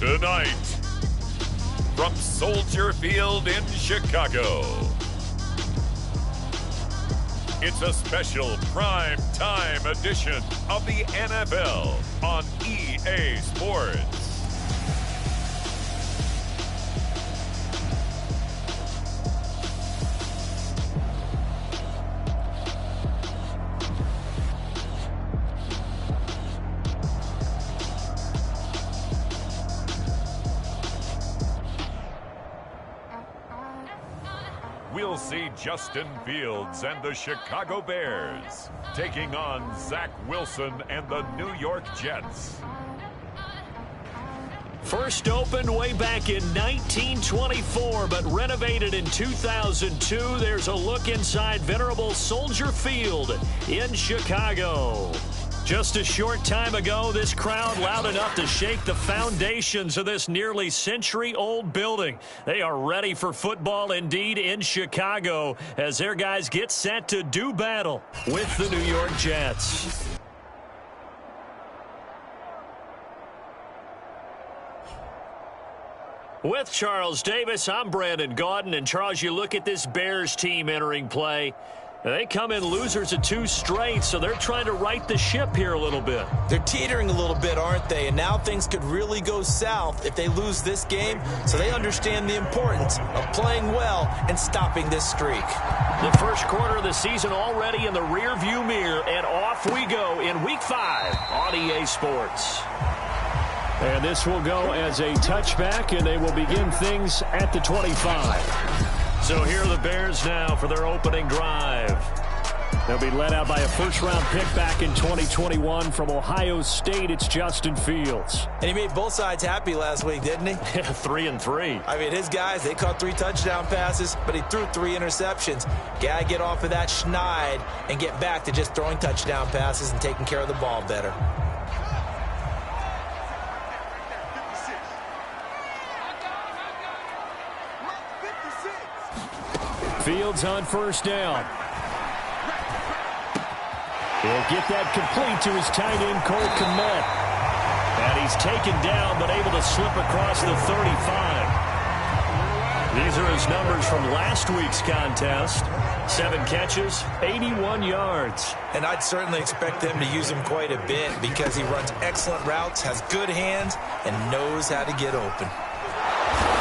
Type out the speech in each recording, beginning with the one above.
Tonight, from Soldier Field in Chicago, it's a special prime time edition of the NFL on EA Sports. We'll see Justin Fields and the Chicago Bears taking on Zach Wilson and the New York Jets. First opened way back in 1924, but renovated in 2002. There's a look inside venerable Soldier Field in Chicago. Just a short time ago, this crowd loud enough to shake the foundations of this nearly century-old building. They are ready for football indeed in Chicago as their guys get set to do battle with the New York Jets. With Charles Davis, I'm Brandon Gordon. And Charles, you look at this Bears team entering play. They come in losers of 2 straight, so they're trying to right the ship here a little bit. They're teetering a little bit, aren't they? And now things could really go south if they lose this game, so they understand the importance of playing well and stopping this streak. The first quarter of the season already in the rearview mirror, and off we go in Week 5 on EA Sports. And this will go as a touchback, and they will begin things at the 25. So here are the Bears now for their opening drive. They'll be led out by a first-round pick back in 2021 from Ohio State. It's Justin Fields. And he made both sides happy last week, didn't he? 3-3. I mean, his guys, they caught 3 touchdown passes, but he threw 3 interceptions. Got to get off of that schneid and get back to just throwing touchdown passes and taking care of the ball better. Fields on first down. He'll get that complete to his tight end, Cole Kmet. And he's taken down, but able to slip across the 35. These are his numbers from last week's contest. 7 catches, 81 yards. And I'd certainly expect them to use him quite a bit because he runs excellent routes, has good hands, and knows how to get open.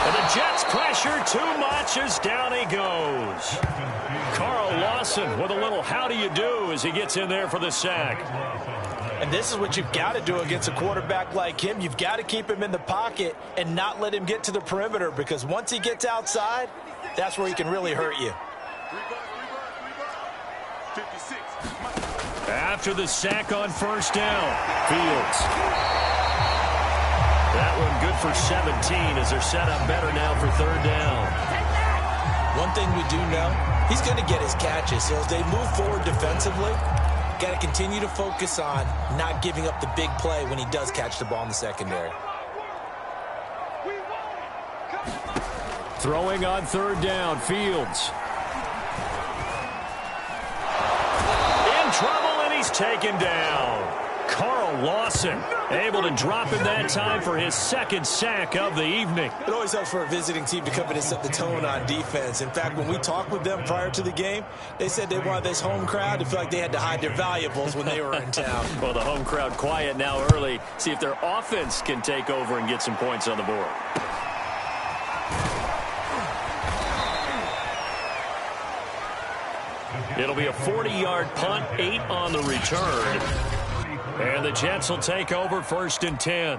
And the Jets pressure too much as down he goes. Carl Lawson with a little how do you do as he gets in there for the sack. And this is what you've got to do against a quarterback like him. You've got to keep him in the pocket and not let him get to the perimeter, because once he gets outside, that's where he can really hurt you. After the sack on first down, Fields. That one good for 17 as they're set up better now for third down. One thing we do know, he's going to get his catches. So as they move forward defensively, got to continue to focus on not giving up the big play when he does catch the ball in the secondary. Throwing on third down, Fields. In trouble, and he's taken down. Carl Lawson able to drop him that time for his second sack of the evening. It always helps for a visiting team to come in and set the tone on defense. In fact, when we talked with them prior to the game, they said they wanted this home crowd to feel like they had to hide their valuables when they were in town. Well, the home crowd quiet now early. See if their offense can take over and get some points on the board. It'll be a 40-yard punt, 8 on the return. And the Jets will take over first and 10.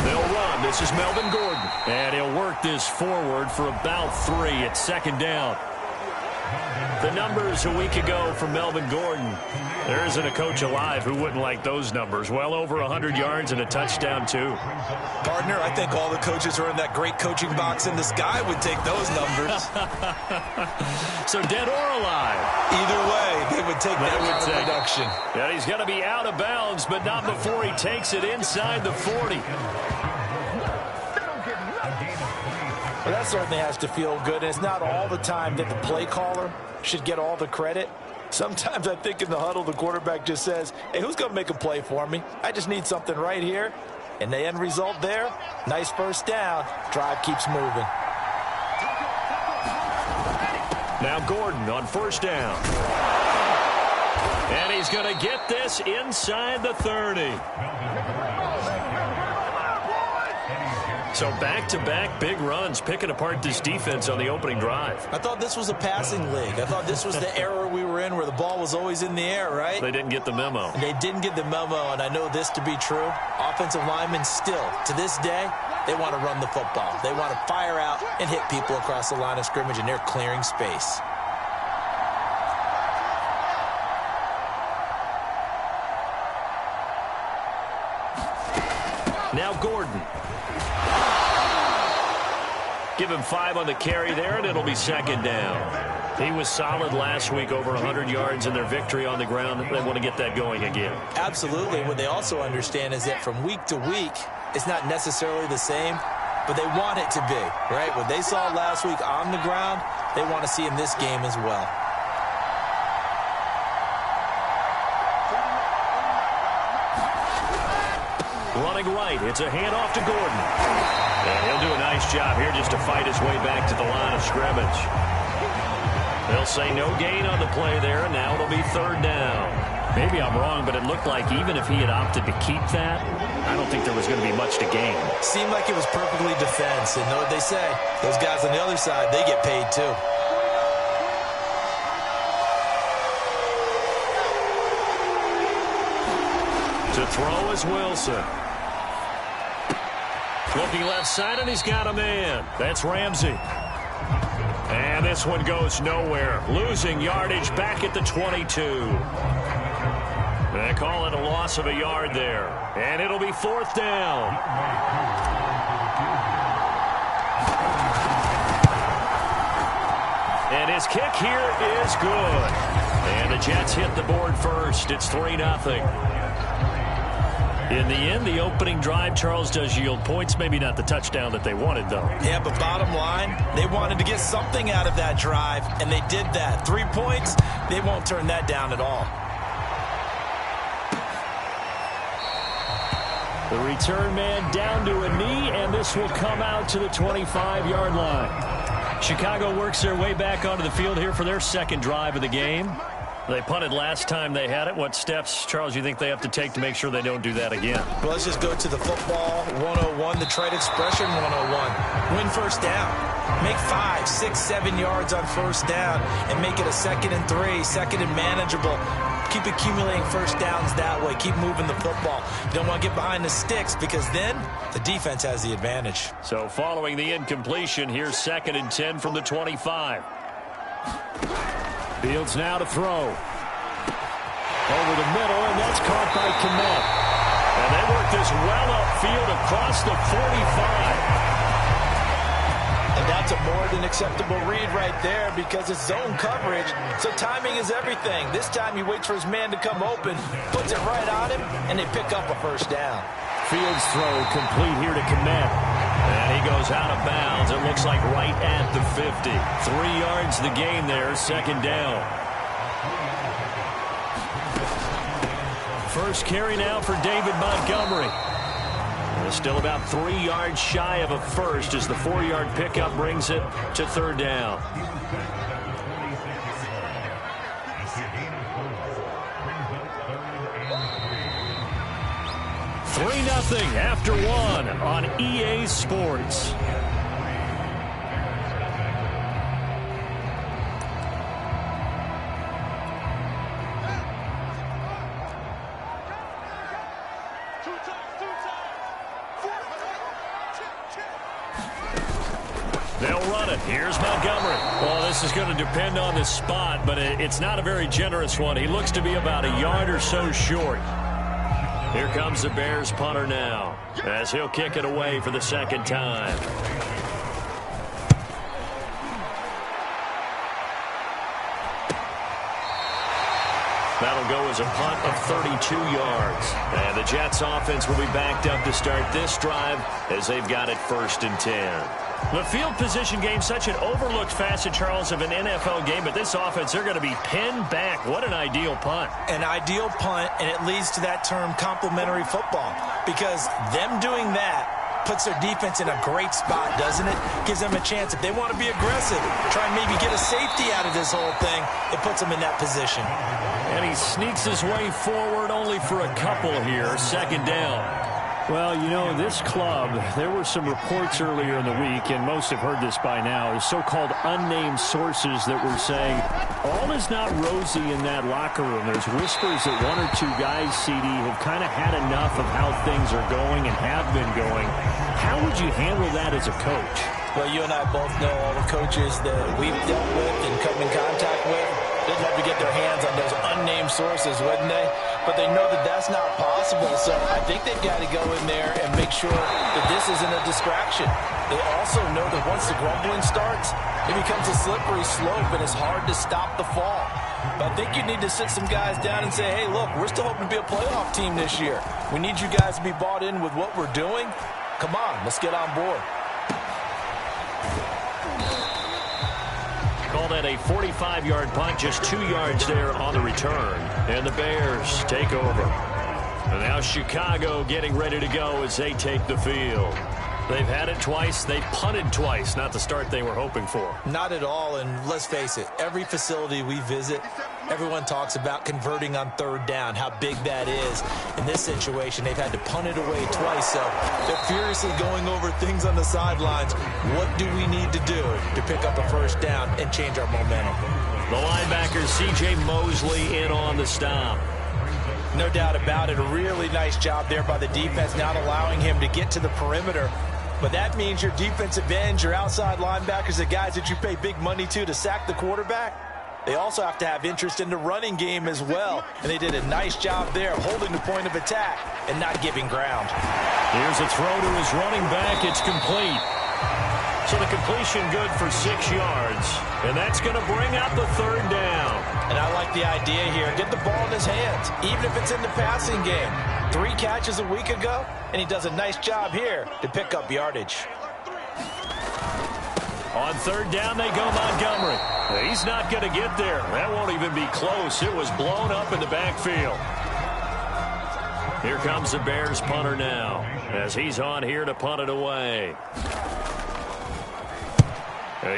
They'll run. This is Melvin Gordon. And he'll work this forward for about 3 at second down. The numbers a week ago for Melvin Gordon. There isn't a coach alive who wouldn't like those numbers. Well over 100 yards and a touchdown, too. Partner, I think all the coaches who are in that great coaching box in the sky would take those numbers. So dead or alive? Either way, they would take that kind of production. Yeah, he's going to be out of bounds, but not before he takes it inside the 40. Well, that certainly has to feel good, and it's not all the time that the play caller should get all the credit. Sometimes I think in the huddle, the quarterback just says, hey, who's going to make a play for me? I just need something right here. And the end result there, nice first down. Drive keeps moving. Now Gordon on first down. And he's going to get this inside the 30. So back-to-back big runs, picking apart this defense on the opening drive. I thought this was a passing league. I thought this was the era we were in where the ball was always in the air, right? They didn't get the memo. They didn't get the memo, and I know this to be true. Offensive linemen still, to this day, they want to run the football. They want to fire out and hit people across the line of scrimmage, and they're clearing space. Now Gordon. Give him 5 on the carry there, and it'll be second down. He was solid last week, over 100 yards in their victory on the ground. They want to get that going again. Absolutely. What they also understand is that from week to week, it's not necessarily the same, but they want it to be, right? What they saw last week on the ground, they want to see in this game as well. Running right, it's a handoff to Gordon. And he'll do a nice job here just to fight his way back to the line of scrimmage. They'll say no gain on the play there, and now it'll be third down. Maybe I'm wrong, but it looked like even if he had opted to keep that, I don't think there was going to be much to gain. Seemed like it was perfectly defense, and know what they say. Those guys on the other side, they get paid too. To throw is Wilson. Looking left side, and he's got a man. That's Ramsey. And this one goes nowhere. Losing yardage back at the 22. They call it a loss of a yard there. And it'll be fourth down. And his kick here is good. And the Jets hit the board first. It's 3-0. In the end, the opening drive, Charles, does yield points. Maybe not the touchdown that they wanted, though. Yeah, but bottom line, they wanted to get something out of that drive, and they did that. 3 points, they won't turn that down at all. The return man down to a knee, and this will come out to the 25-yard line. Chicago works their way back onto the field here for their second drive of the game. They punted last time they had it. What steps, Charles, you think they have to take to make sure they don't do that again? Well, let's just go to the football 101, the trade expression 101. Win first down. Make 5, 6, 7 yards on first down and make it a 2nd and 3, 2nd and manageable. Keep accumulating first downs that way. Keep moving the football. You don't want to get behind the sticks because then the defense has the advantage. So following the incompletion, here's 2nd and 10 from the 25. Fields now to throw. Over the middle, and that's caught by Kmet. And they work this well upfield across the 45. And that's a more than acceptable read right there because it's zone coverage, so timing is everything. This time he waits for his man to come open, puts it right on him, and they pick up a first down. Fields throw complete here to Kmet. And he goes out of bounds. It looks like right at the 50. 3 yards the gain there, second down. First carry now for David Montgomery. Still about 3 yards shy of a first as the 4-yard pickup brings it to third down. 3-0 after 1 on EA Sports. They'll run it. Here's Montgomery. Well, this is going to depend on the spot, but it's not a very generous one. He looks to be about a yard or so short. Here comes the Bears punter now as he'll kick it away for the second time. That'll go as a punt of 32 yards. And the Jets offense will be backed up to start this drive as they've got it 1st and 10. The field position game, such an overlooked facet, Charles, of an NFL game, but this offense, they're going to be pinned back. What an ideal punt. An ideal punt, and it leads to that term complementary football, because them doing that puts their defense in a great spot, doesn't it? Gives them a chance. If they want to be aggressive, try and maybe get a safety out of this whole thing, it puts them in that position. And he sneaks his way forward only for a couple here. Second down. Well, you know, this club, there were some reports earlier in the week, and most have heard this by now, is so-called unnamed sources that were saying all is not rosy in that locker room. There's whispers that one or two guys, CD, have kind of had enough of how things are going and have been going. How would you handle that as a coach? Well, you and I both know all the coaches that we've dealt with and come in contact with. They'd love to get their hands on those unnamed sources, wouldn't they? But they know that that's not possible, so I think they've got to go in there and make sure that this isn't a distraction. They also know that once the grumbling starts, it becomes a slippery slope, and it's hard to stop the fall. But I think you need to sit some guys down and say, hey, look, we're still hoping to be a playoff team this year. We need you guys to be bought in with what we're doing. Come on, let's get on board. Call that a 45-yard punt, just 2 yards there on the return. And the Bears take over. And now Chicago getting ready to go as they take the field. They've had it twice. They've punted twice. Not the start they were hoping for. Not at all, and let's face it, every facility we visit, everyone talks about converting on third down, how big that is. In this situation, they've had to punt it away twice, so they're furiously going over things on the sidelines. What do we need to do to pick up a first down and change our momentum? The linebacker, C.J. Mosley, in on the stop. No doubt about it. A really nice job there by the defense, not allowing him to get to the perimeter. But that means your defensive ends, your outside linebackers, the guys that you pay big money to sack the quarterback, they also have to have interest in the running game as well. And they did a nice job there, holding the point of attack and not giving ground. Here's a throw to his running back. It's complete. So the completion good for 6 yards. And that's going to bring out the third down. And I like the idea here. Get the ball in his hands, even if it's in the passing game. 3 catches a week ago, and he does a nice job here to pick up yardage. On third down, they go Montgomery. He's not going to get there. That won't even be close. It was blown up in the backfield. Here comes the Bears punter now, as he's on here to punt it away.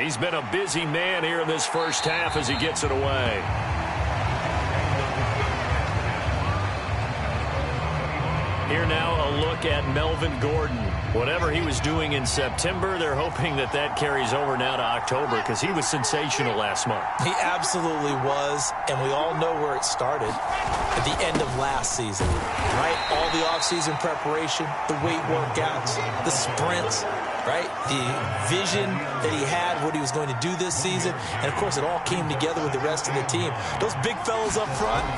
He's been a busy man here in this first half as he gets it away. Here now a look at Melvin Gordon. Whatever he was doing in September, they're hoping that that carries over now to October, because he was sensational last month. He absolutely was, and we all know where it started. At the end of last season, right? All the offseason preparation, the weight workouts, the sprints, right? The vision that he had, what he was going to do this season. And, of course, it all came together with the rest of the team. Those big fellas up front,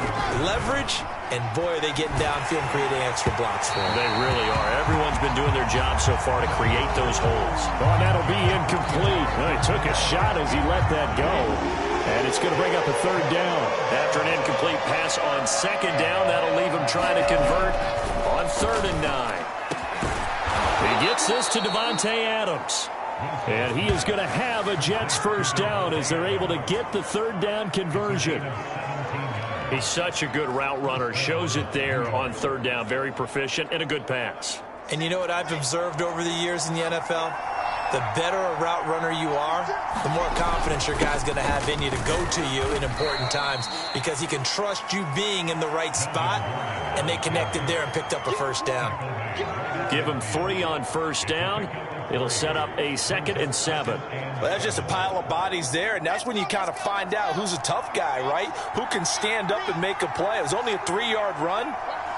leverage, and, boy, are they getting downfield and creating extra blocks for him. They really are. Everyone's been doing their job so far to create those holes. Oh, that'll be incomplete. Well, he took a shot as he let that go. And it's going to bring up a third down. After an incomplete pass on second down, that'll leave him trying to convert on 3rd and 9. He gets this to Devontae Adams. And he is going to have a Jets first down as they're able to get the third down conversion. He's such a good route runner. Shows it there on 3rd down. Very proficient and a good pass. And you know what I've observed over the years in the NFL? The better a route runner you are, the more confidence your guy's going to have in you to go to you in important times, because he can trust you being in the right spot, and they connected there and picked up a first down. Give him 3 on first down. It'll set up a 2nd and 7. Well, that's just a pile of bodies there, and that's when you kind of find out who's a tough guy, right? Who can stand up and make a play. It was only a 3-yard run,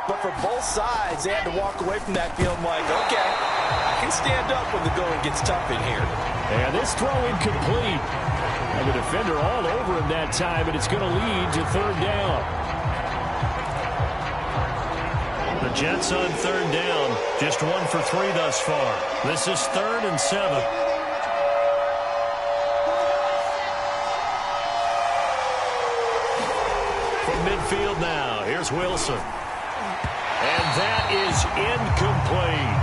but for both sides, they had to walk away from that feeling like, okay, I can stand up when the going gets tough in here. And this throw incomplete. And the defender all over him that time, and it's going to lead to 3rd down. The Jets on 3rd down, just 1 for 3 thus far. This is 3rd and 7. From midfield now, here's Wilson. And that is incomplete.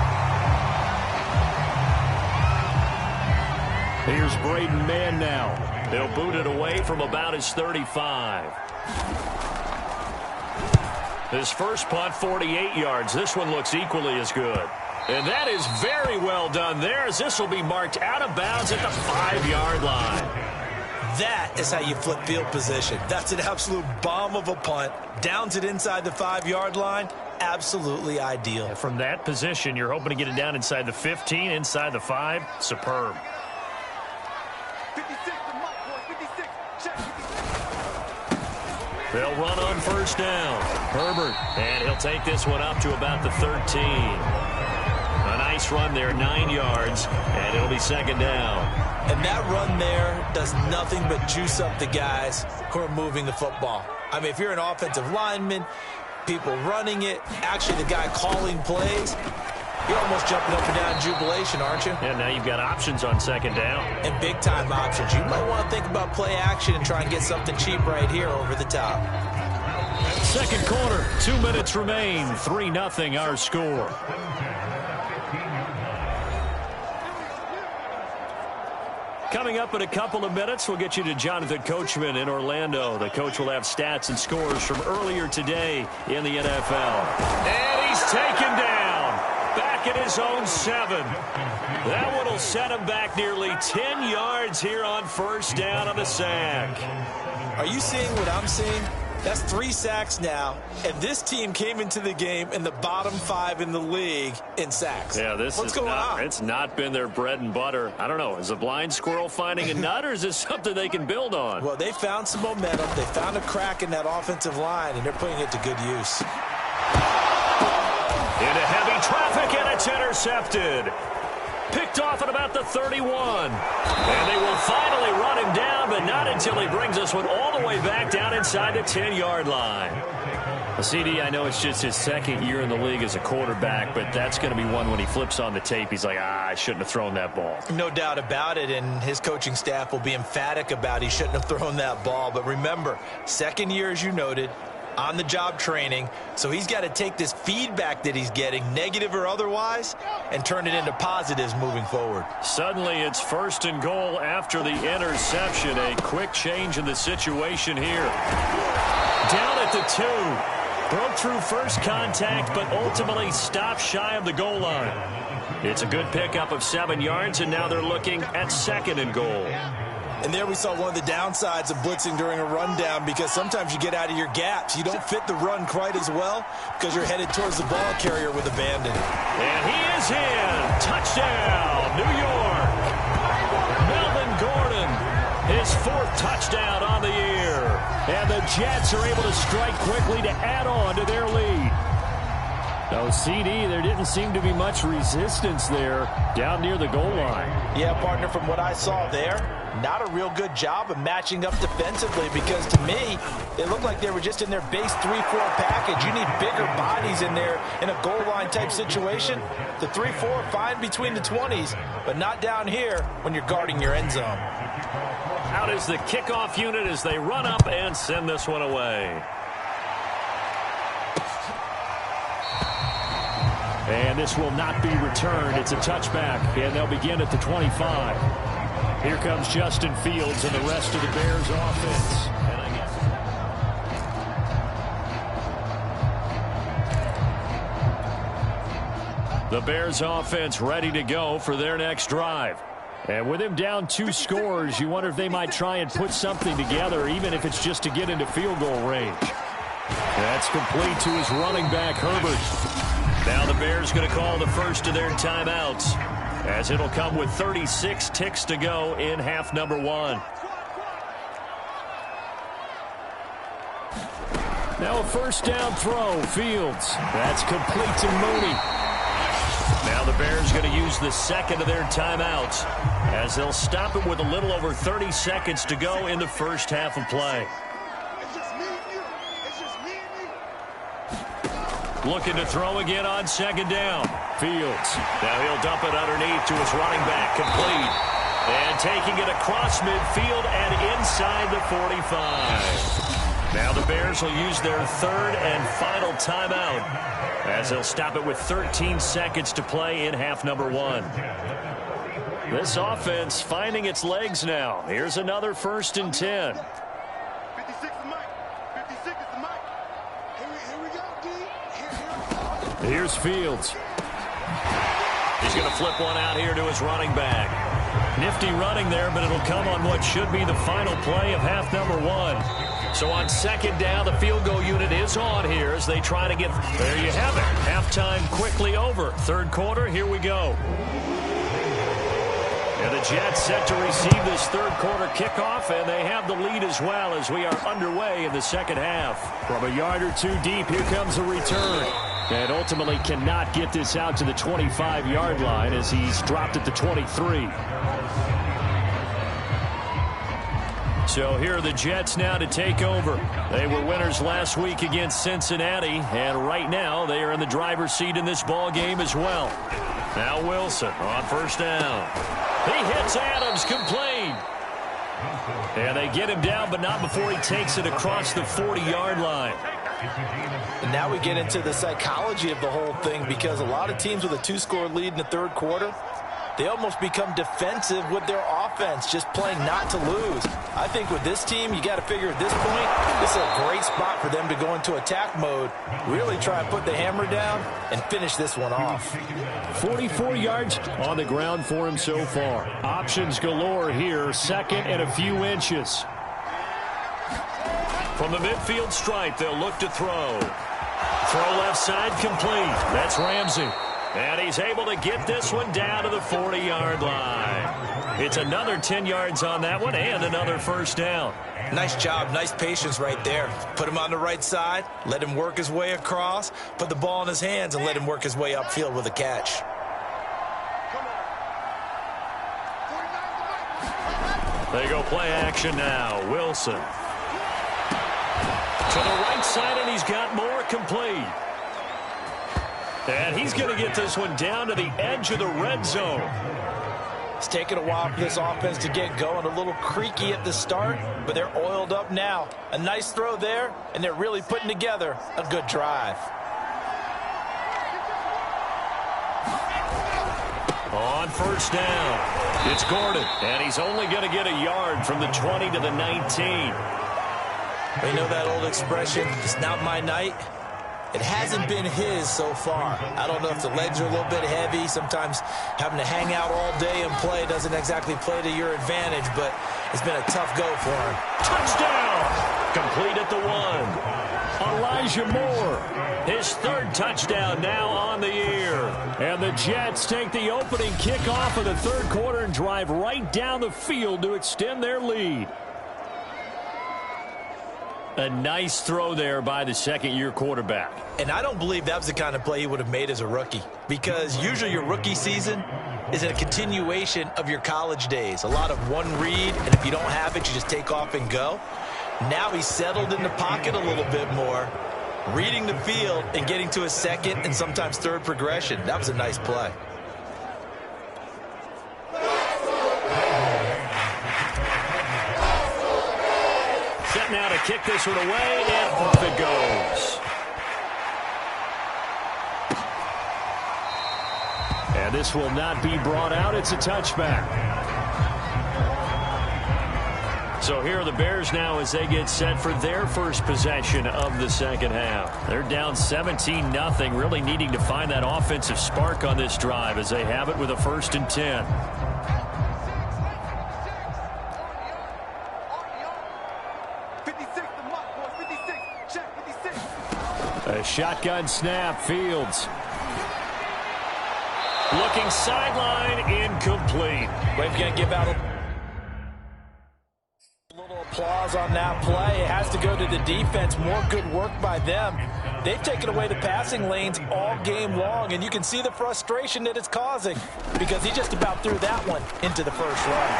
Here's Braden Mann now. They'll boot it away from about his 35. His first punt, 48 yards. This one looks equally as good. And that is very well done there, as this will be marked out of bounds at the 5-yard line. That is how you flip field position. That's an absolute bomb of a punt. Downs it inside the 5-yard line. Absolutely ideal. And from that position, you're hoping to get it down inside the 15, inside the 5. Superb. They'll run on first down. Herbert, and he'll take this one up to about the 13. A nice run there, 9 yards, and it'll be second down. And that run there does nothing but juice up the guys who are moving the football. I mean, if you're an offensive lineman, people running it, actually the guy calling plays, you're almost jumping up and down in jubilation, aren't you? And now you've got options on second down. And big-time options. You might want to think about play action and try and get something cheap right here over the top. Second quarter, 2 minutes remain. 3-0 our score. Coming up in a couple of minutes, we'll get you to Jonathan Coachman in Orlando. The coach will have stats and scores from earlier today in the NFL. And he's taken down. Back at his own 7. That one will set him back nearly 10 yards here on first down on the sack. Are you seeing what I'm seeing? That's 3 sacks now, and this team came into the game in the bottom 5 in the league in sacks. Yeah, What's going on? It's not been their bread and butter. I don't know. Is a blind squirrel finding a nut, or is this something they can build on? Well, they found some momentum. They found a crack in that offensive line, and they're putting it to good use. Into heavy traffic, and it's intercepted. Picked off at about the 31. And they will finally run him down, but not until he brings this one all the way back down inside the 10-yard line. A CD, I know it's just his second year in the league as a quarterback, but that's going to be one when he flips on the tape. He's like, I shouldn't have thrown that ball. No doubt about it, and his coaching staff will be emphatic about he shouldn't have thrown that ball. But remember, second year, as you noted, on-the-job training, so he's got to take this feedback that he's getting, negative or otherwise, and turn it into positives moving forward. Suddenly it's first and goal after the interception. A quick change in the situation here. Down at the 2. Broke through first contact, but ultimately stopped shy of the goal line. It's a good pickup of 7 yards, and now they're looking at second and goal. And there we saw one of the downsides of blitzing during a rundown, because sometimes you get out of your gaps. You don't fit the run quite as well because you're headed towards the ball carrier with abandon. And he is in. Touchdown, New York. Melvin Gordon, his 4th touchdown on the year. And the Jets are able to strike quickly to add on to their lead. No, CD, there didn't seem to be much resistance there down near the goal line. Yeah, partner, from what I saw there, not a real good job of matching up defensively, because to me, it looked like they were just in their base 3-4 package. You need bigger bodies in there in a goal line type situation. The 3-4, fine between the 20s, but not down here when you're guarding your end zone. Out is the kickoff unit as they run up and send this one away. And this will not be returned. It's a touchback, and they'll begin at the 25. Here comes Justin Fields and the rest of the Bears offense. The Bears offense ready to go for their next drive. And with him down 2 scores, you wonder if they might try and put something together, even if it's just to get into field goal range. That's complete to his running back, Herbert. Now the Bears going to call the first of their timeouts, as it'll come with 36 ticks to go in half number 1. Now a first down throw, Fields. That's complete to Mooney. Now the Bears going to use the second of their timeouts, as they'll stop it with a little over 30 seconds to go in the first half of play. Looking to throw again on second down. Fields. Now he'll dump it underneath to his running back. Complete. And taking it across midfield and inside the 45. Now the Bears will use their 3rd and final timeout, as they'll stop it with 13 seconds to play in half number 1. This offense finding its legs now. Here's another 1st and 10. 56 is Mike. 56 is Mike. Here we go, D. Here's Fields. He's going to flip one out here to his running back. Nifty running there, but it'll come on what should be the final play of half number 1. So on 2nd down, the field goal unit is on here as they try to get... There you have it. Halftime quickly over. 3rd quarter, here we go. And the Jets set to receive this 3rd quarter kickoff, and they have the lead as well as we are underway in the 2nd half. From a yard or 2 deep, here comes a return. And ultimately cannot get this out to the 25-yard line as he's dropped at the 23. So here are the Jets now to take over. They were winners last week against Cincinnati, and right now they are in the driver's seat in this ball game as well. Now Wilson on 1st down. He hits Adams, complete. And they get him down, but not before he takes it across the 40-yard line. And now we get into the psychology of the whole thing, because a lot of teams with a 2-score lead in the 3rd quarter, they almost become defensive with their offense, just playing not to lose. I think with this team, you got to figure at this point, this is a great spot for them to go into attack mode, really try and put the hammer down and finish this one off. 44 yards on the ground for him so far. Options galore here, 2nd and a few inches. From the midfield stripe, they'll look to throw. Throw left side, complete. That's Ramsey. And he's able to get this one down to the 40-yard line. It's another 10 yards on that one and another 1st down. Nice job, nice patience right there. Put him on the right side, let him work his way across, put the ball in his hands, and let him work his way upfield with a catch. They go play action now. Wilson. To the right side, and he's got more, complete. And he's going to get this one down to the edge of the red zone. It's taken a while for this offense to get going. A little creaky at the start, but they're oiled up now. A nice throw there, and they're really putting together a good drive. On 1st down, it's Gordon, and he's only going to get a yard from the 20 to the 19. You know that old expression, it's not my night? It hasn't been his so far. I don't know if the legs are a little bit heavy. Sometimes having to hang out all day and play doesn't exactly play to your advantage, but it's been a tough go for him. Touchdown! Complete at the 1. Elijah Moore, his 3rd touchdown now on the year. And the Jets take the opening kickoff of the 3rd quarter and drive right down the field to extend their lead. A nice throw there by the 2nd-year quarterback. And I don't believe that was the kind of play he would have made as a rookie, because usually your rookie season is a continuation of your college days. A lot of one read, and if you don't have it, you just take off and go. Now he's settled in the pocket a little bit more, reading the field and getting to a 2nd and sometimes 3rd progression. That was a nice play. Set now to kick this one away, and off it goes. And this will not be brought out. It's a touchback. So here are the Bears now as they get set for their first possession of the 2nd half. They're down 17-0, really needing to find that offensive spark on this drive as they have it with a 1st and 10. A shotgun snap, Fields. Looking sideline, incomplete. We're going to give out a little applause on that play. It has to go to the defense. More good work by them. They've taken away the passing lanes all game long, and you can see the frustration that it's causing because he just about threw that one into the first run.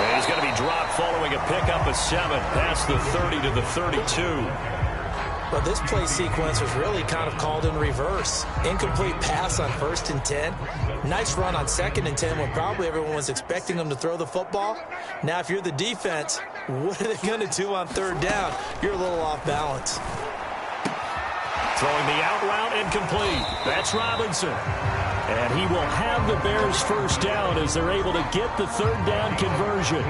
And he's going to be dropped following a pickup of 7 past the 30 to the 32. Well, this play sequence was really kind of called in reverse. Incomplete pass on 1st and 10. Nice run on 2nd and 10 when probably everyone was expecting them to throw the football. Now, if you're the defense, what are they going to do on 3rd down? You're a little off balance. Throwing the out route, incomplete. That's Robinson. And he will have the Bears first down as they're able to get the third down conversion.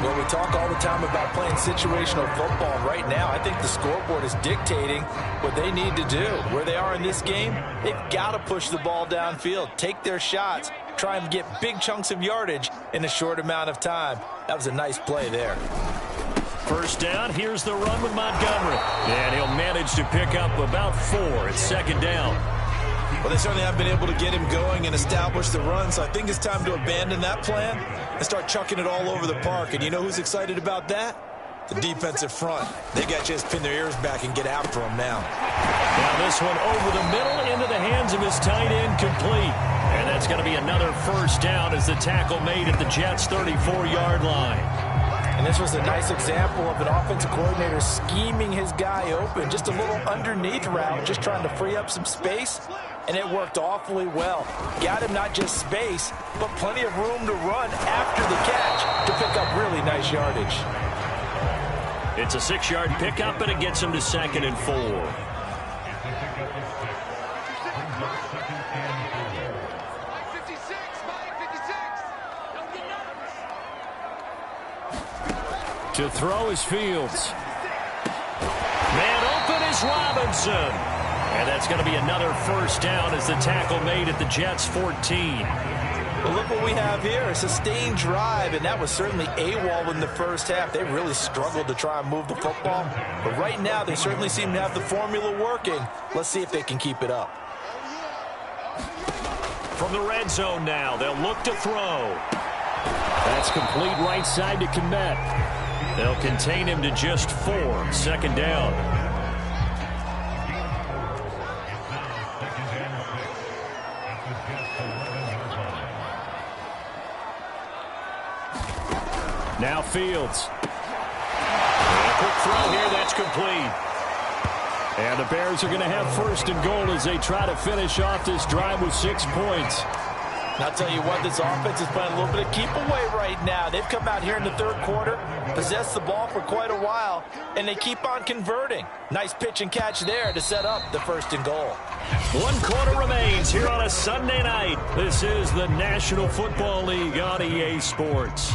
Well, we talk all the time about playing situational football. Right now, I think the scoreboard is dictating what they need to do. Where they are in this game, they've got to push the ball downfield, take their shots, try and get big chunks of yardage in a short amount of time. That was a nice play there. First down, here's the run with Montgomery. And he'll manage to pick up about 4 at second down. Well, they certainly haven't been able to get him going and establish the run, so I think it's time to abandon that plan and start chucking it all over the park. And you know who's excited about that? The defensive front. They got to just pin their ears back and get after him now. Now this one over the middle into the hands of his tight end, complete. And that's going to be another first down as the tackle made at the Jets' 34-yard line. And this was a nice example of an offensive coordinator scheming his guy open. Just a little underneath route, just trying to free up some space. And it worked awfully well. Got him not just space, but plenty of room to run after the catch to pick up really nice yardage. It's a 6-yard pickup, and it gets him to 2nd and 4. To throw is Fields. Man open is Robinson. And that's going to be another first down as the tackle made at the Jets' 14. Well, look what we have here. A sustained drive, and that was certainly AWOL in the first half. They really struggled to try and move the football. But right now, they certainly seem to have the formula working. Let's see if they can keep it up. From the red zone now, they'll look to throw. That's complete right side to Komet. They'll contain him to just 4, second down. Now Fields. And a quick throw here, that's complete. And the Bears are going to have 1st and goal as they try to finish off this drive with 6 points. And I'll tell you what, this offense is playing a little bit of keep away right now. They've come out here in the third quarter, possessed the ball for quite a while, and they keep on converting. Nice pitch and catch there to set up the 1st and goal. 1 quarter remains here on a Sunday night. This is the National Football League on EA Sports.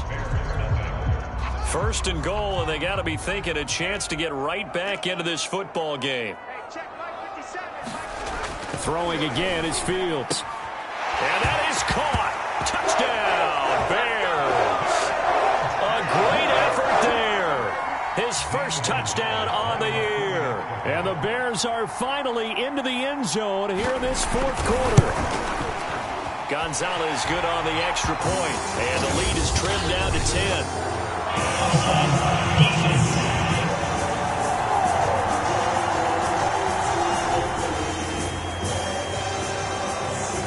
1st and goal, and they got to be thinking a chance to get right back into this football game. Throwing again is Fields. And that is caught. Touchdown, Bears. A great effort there. His first touchdown on the year. And the Bears are finally into the end zone here in this 4th quarter. Gonzalez good on the extra point, and the lead is trimmed down to 10.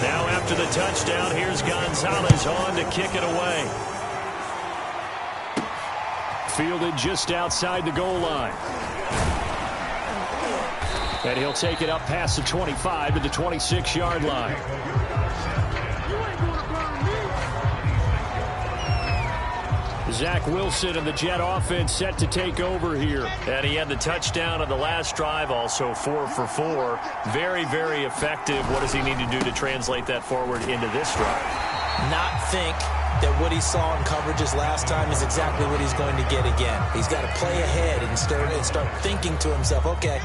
Now after the touchdown, here's Gonzalez on to kick it away. Fielded just outside the goal line. And he'll take it up past the 25 to the 26-yard line. Zach Wilson and the Jet offense set to take over here. And he had the touchdown on the last drive, also 4 for 4. Very, very effective. What does he need to do to translate that forward into this drive? Not think that what he saw in coverages last time is exactly what he's going to get again. He's got to play ahead and start thinking to himself, okay,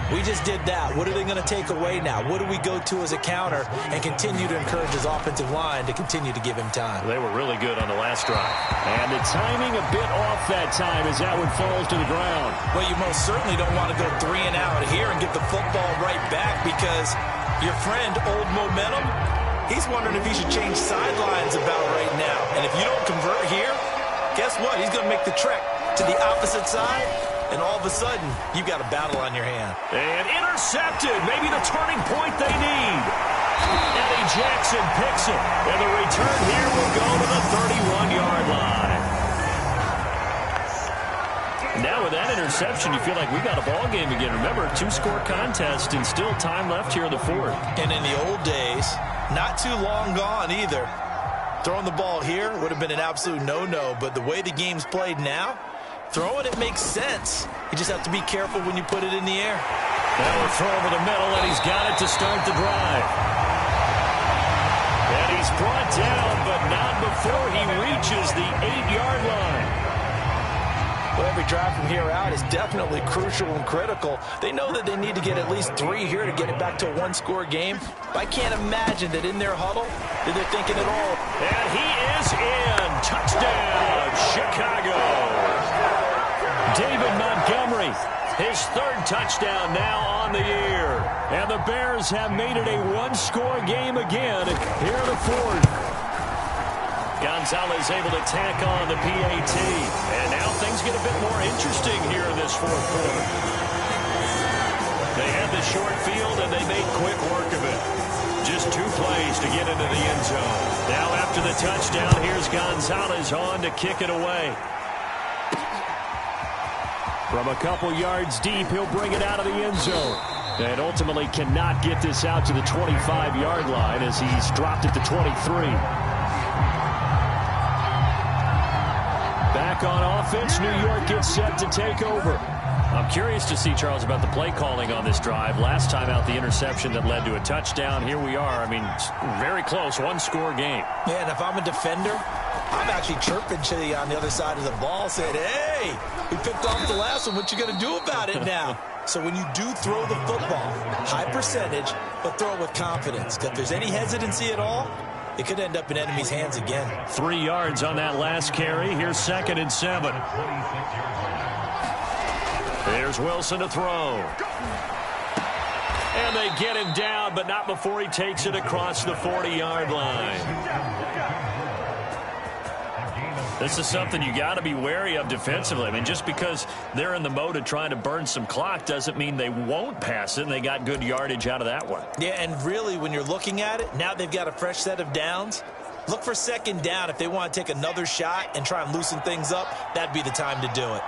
we just did that. What are they going to take away now? What do we go to as a counter? And continue to encourage his offensive line to continue to give him time. They were really good on the last drive. And the timing a bit off that time as that one falls to the ground. Well, you most certainly don't want to go 3 and out here and get the football right back, because your friend, Old Momentum, he's wondering if he should change sidelines about right now. And if you don't convert here, guess what? He's going to make the trek to the opposite side. And all of a sudden, you've got a battle on your hand. And intercepted. Maybe the turning point they need. Eddie Jackson picks it. And the return here will go to the 31-yard line. Now with that interception, you feel like we got a ball game again. Remember, a 2-score contest and still time left here in the 4th. And in the old days, not too long gone either, throwing the ball here would have been an absolute no-no. But the way the game's played now, throwing it makes sense. You just have to be careful when you put it in the air. Now a throw over the middle, and he's got it to start the drive. And he's brought down, but not before he reaches the 8-yard line. Well, every drive from here out is definitely crucial and critical. They know that they need to get at least 3 here to get it back to a one-score game. But I can't imagine that in their huddle that they're thinking at all. And he is in. Touchdown, Chicago. David Montgomery, his 3rd touchdown now on the year. And the Bears have made it a one-score game again here in the 4th. Gonzalez able to tack on the PAT. And now things get a bit more interesting here in this 4th quarter. They had the short field, and they made quick work of it. Just 2 plays to get into the end zone. Now after the touchdown, here's Gonzalez on to kick it away. From a couple yards deep, he'll bring it out of the end zone. And ultimately cannot get this out to the 25-yard line as he's dropped it to 23. Back on offense, New York gets set to take over. I'm curious to see, Charles, about the play calling on this drive. Last time out, the interception that led to a touchdown. Here we are. I mean, very close, one-score game. Yeah, and if I'm a defender, I'm actually chirping to you on the other side of the ball, saying, hey, we picked off the last one. What you going to do about it now? So when you do throw the football, high percentage, but throw it with confidence. Because if there's any hesitancy at all, it could end up in enemy's hands again. 3 yards on that last carry. Here's 2nd and 7. There's Wilson to throw. And they get him down, but not before he takes it across the 40-yard line. This is something you got to be wary of defensively. I mean, just because they're in the mode of trying to burn some clock doesn't mean they won't pass it, and they got good yardage out of that one. Yeah, and really, when you're looking at it, now they've got a fresh set of downs. Look for 2nd down. If they want to take another shot and try and loosen things up, that'd be the time to do it.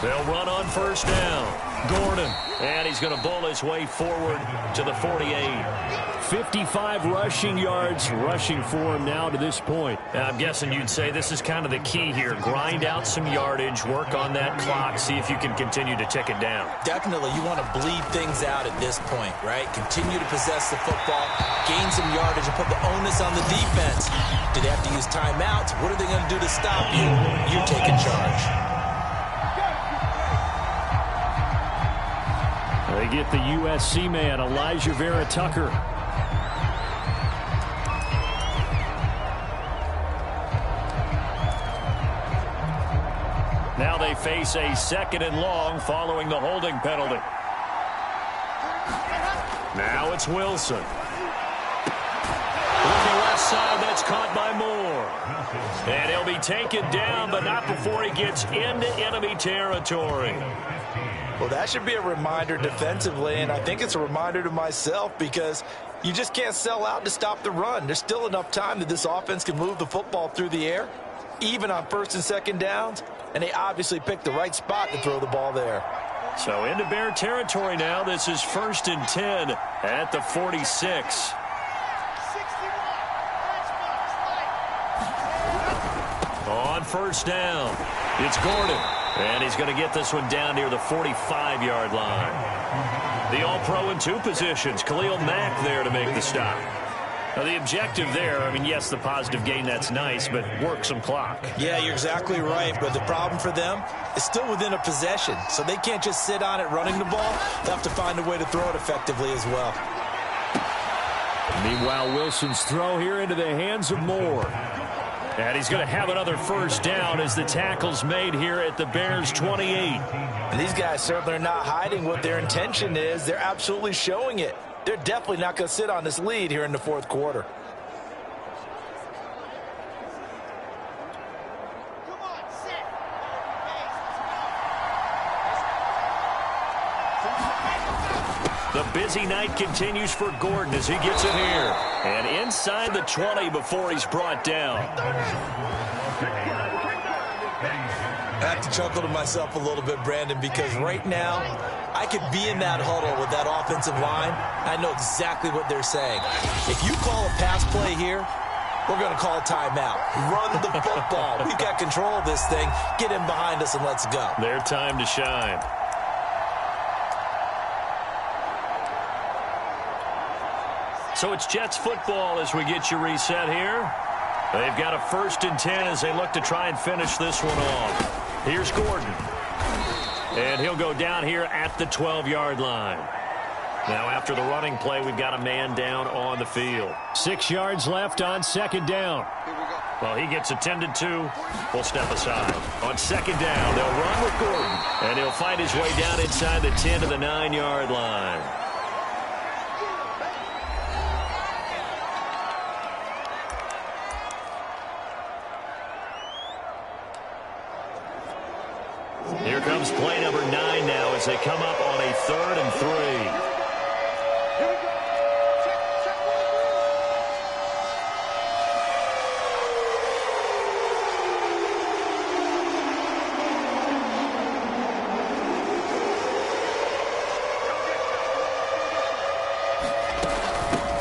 They'll run on 1st down. Gordon, and he's going to bowl his way forward to the 48. 55 rushing yards rushing for him now to this point. I'm guessing you'd say this is kind of the key here. Grind out some yardage, work on that clock, see if you can continue to tick it down. Definitely, you want to bleed things out at this point, right? Continue to possess the football, gain some yardage, and put the onus on the defense. Do they have to use timeouts? What are they going to do to stop you? You're taking charge. They get the USC man, Elijah Vera Tucker. Now they face a 2nd and long following the holding penalty. Now it's Wilson. Looking left side, that's caught by Moore. And he'll be taken down, but not before he gets into enemy territory. Well, that should be a reminder defensively, and I think it's a reminder to myself because you just can't sell out to stop the run. There's still enough time that this offense can move the football through the air, even on 1st and 2nd downs, and they obviously picked the right spot to throw the ball there. So into Bear territory now. This is 1st and 10 at the 46. On 1st down, it's Gordon. And he's going to get this one down near the 45-yard line. The All-Pro in 2 positions. Khalil Mack there to make the stop. Now, the objective there, I mean, yes, the positive gain, that's nice, but work some clock. Yeah, you're exactly right. But the problem for them is still within a possession. So they can't just sit on it running the ball. They'll have to find a way to throw it effectively as well. Meanwhile, Wilson's throw here into the hands of Moore. And he's going to have another 1st down as the tackle's made here at the Bears' 28. And these guys certainly are not hiding what their intention is. They're absolutely showing it. They're definitely not going to sit on this lead here in the 4th quarter. The busy night continues for Gordon as he gets it here. And inside the 20 before he's brought down. I have to chuckle to myself a little bit, Brandon, because right now I could be in that huddle with that offensive line. I know exactly what they're saying. If you call a pass play here, we're going to call a timeout. Run the football. We've got control of this thing. Get in behind us and let's go. Their time to shine. So it's Jets football as we get you reset here. They've got a 1st and 10 as they look to try and finish this one off. Here's Gordon. And he'll go down here at the 12-yard line. Now after the running play, we've got a man down on the field. 6 yards left on 2nd down. Well, he gets attended to. We'll step aside. On 2nd down, they'll run with Gordon. And he'll fight his way down inside the 10 to the 9-yard line. Here comes play number 9 now as they come up on a 3rd and 3.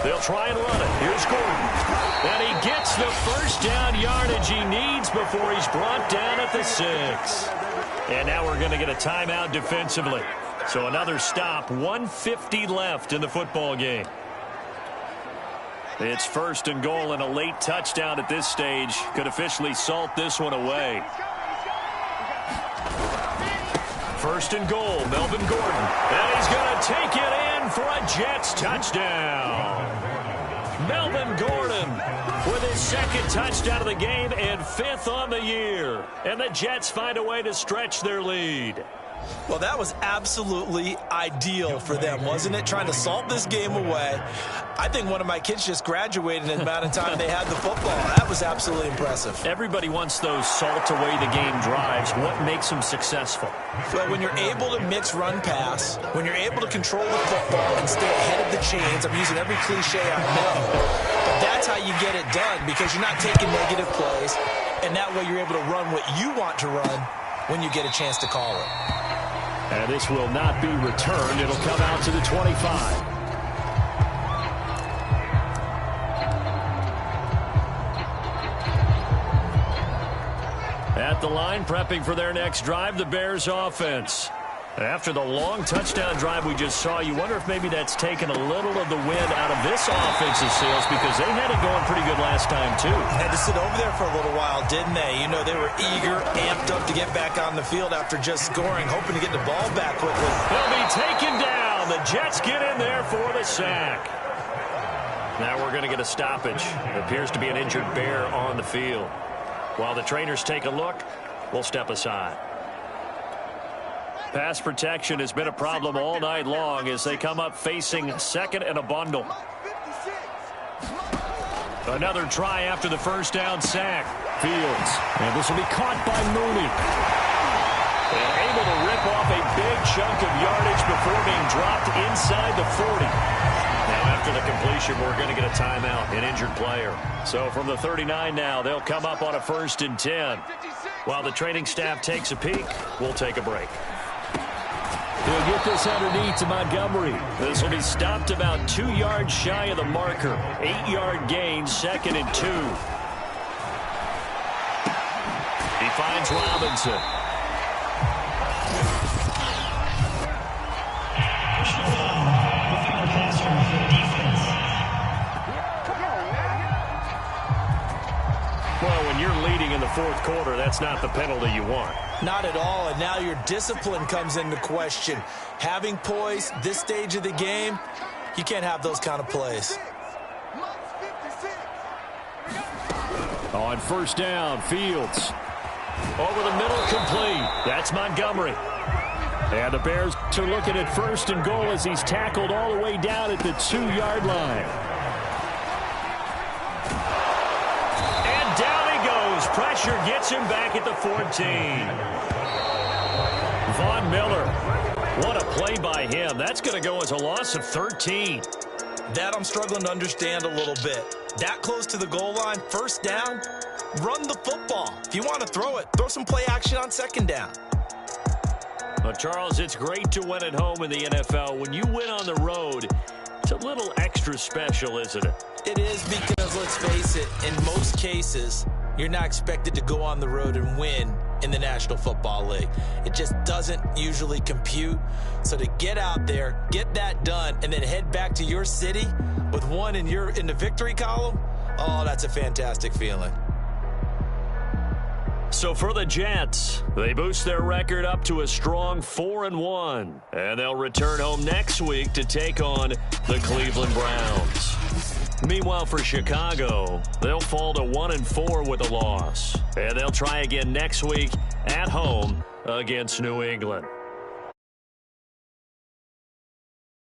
They'll try and run it. Here's Gordon. And he gets the 1st down yardage he needs before he's brought down at the 6. And now we're going to get a timeout defensively. So another stop, 1:50 left in the football game. It's 1st and goal, and a late touchdown at this stage could officially salt this one away. 1st and goal, Melvin Gordon. And he's going to take it in for a Jets touchdown. Melvin Gordon with his 2nd touchdown of the game and 5th on the year. And the Jets find a way to stretch their lead. Well, that was absolutely ideal for them, wasn't it? Trying to salt this game away. I think one of my kids just graduated in the amount of time they had the football. That was absolutely impressive. Everybody wants those salt-away-the-game drives. What makes them successful? Well, when you're able to mix run-pass, when you're able to control the football and stay ahead of the chains, I'm using every cliche I know, but that's how you get it done because you're not taking negative plays, and that way you're able to run what you want to run when you get a chance to call it. And this will not be returned. It'll come out to the 25. At the line, prepping for their next drive, the Bears offense. After the long touchdown drive we just saw, you wonder if maybe that's taken a little of the wind out of this offensive sails because they had it going pretty good last time, too. Had to sit over there for a little while, didn't they? You know, they were eager, amped up to get back on the field after just scoring, hoping to get the ball back quickly. They'll be taken down. The Jets get in there for the sack. Now we're going to get a stoppage. It appears to be an injured Bear on the field. While the trainers take a look, we'll step aside. Pass protection has been a problem all night long as they come up facing 2nd and a bundle. Another try after the 1st down sack. Fields. And this will be caught by Mooney. And able to rip off a big chunk of yardage before being dropped inside the 40. Now after the completion, we're going to get a timeout, an injured player. So from the 39 now, they'll come up on a 1st and 10. While the training staff takes a peek, we'll take a break. He'll get this underneath to Montgomery. This will be stopped about 2 yards shy of the marker. 8-yard gain, 2nd and 2. He finds Robinson. Well, when you're leading in the 4th quarter, that's not the penalty you want. Not at all, and now your discipline comes into question. Having poise this stage of the game, you can't have those kind of plays. On 1st down, Fields. Over the middle, complete. That's Montgomery. And the Bears are looking at 1st and goal as he's tackled all the way down at the 2-yard line. And down he goes. Pressure gets him back at the 14. Von Miller. What a play by him. That's going to go as a loss of 13. That I'm struggling to understand a little bit. That close to the goal line, 1st down, run the football. If you want to throw it, throw some play action on 2nd down. Well, Charles, it's great to win at home in the NFL. When you win on the road, it's a little extra special, isn't it? It is because, let's face it, in most cases, you're not expected to go on the road and win in the National Football League. It just doesn't usually compute. So to get out there, get that done, and then head back to your city with one in the victory column, oh, that's a fantastic feeling. So for the Jets, they boost their record up to a strong 4-1, and they'll return home next week to take on the Cleveland Browns. Meanwhile, for Chicago, they'll fall to 1-4 with a loss, and they'll try again next week at home against New England.